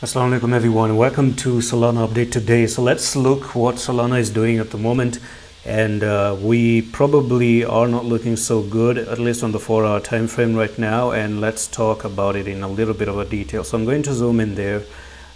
Assalamu alaikum everyone, welcome to Solana update today. So let's look what Solana is doing at the moment, and we probably are not looking so good, at least on the 4-hour time frame right now, and let's talk about it in a little bit of a detail. So I'm going to zoom in there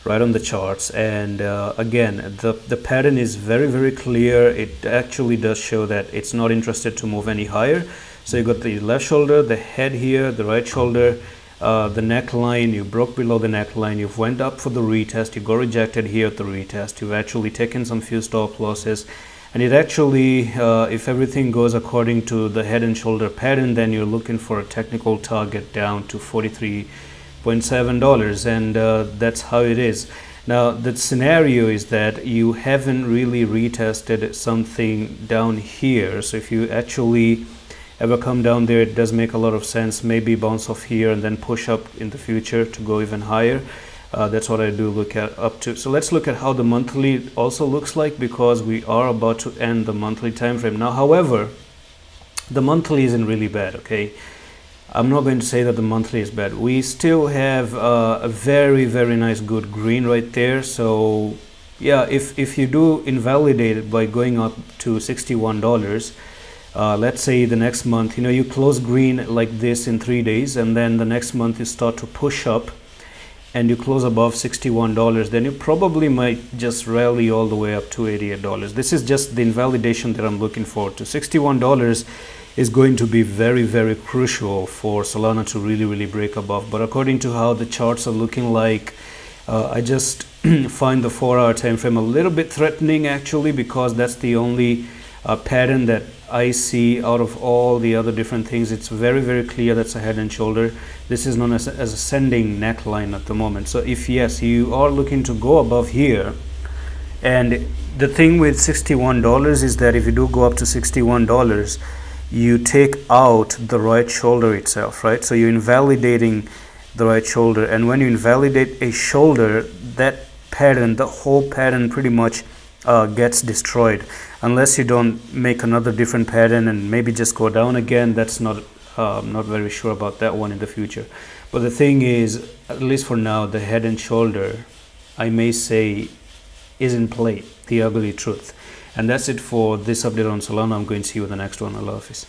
right on the charts, and again the pattern is very clear. It actually does show that it's not interested to move any higher. So you got the left shoulder, the head here, the right shoulder, the neckline. You broke below the neckline, you've went up for the retest, you got rejected here at the retest, you've actually taken some few stop losses, and it actually if everything goes according to the head and shoulder pattern, then you're looking for a technical target down to $43.7, and that's how it is. Now the scenario is that you haven't really retested something down here, so if you actually ever come down there, it does make a lot of sense. Maybe bounce off here and then push up in the future to go even higher. That's what I do look at up to. So let's look at how the monthly also looks like, because we are about to end the monthly time frame now. However, the monthly isn't really bad. Okay, I'm not going to say that the monthly is bad. We still have a very nice good green right there. So yeah, if you do invalidate it by going up to $61, let's say the next month, you close green like this in 3 days, and then the next month you start to push up and you close above $61, then you probably might just rally all the way up to $88. This is just the invalidation that I'm looking for. To $61 is going to be very crucial for Solana to really break above. But according to how the charts are looking like, I just find the 4-hour time frame a little bit threatening actually, because that's the only pattern that I see out of all the other different things. It's very clear that's a head and shoulder. This is known as ascending neckline at the moment. So if yes, you are looking to go above here, and the thing with $61 is that if you do go up to $61, you take out the right shoulder itself, right? So you're invalidating the right shoulder, and when you invalidate a shoulder, that pattern, the whole pattern pretty much gets destroyed, unless you don't make another different pattern and maybe just go down again. That's not not very sure about that one in the future. But the thing is, at least for now, the head and shoulder, I may say, is in play, the ugly truth. And that's it for this update on Solana. I'm going to see you in the next one. Allah Hafiz.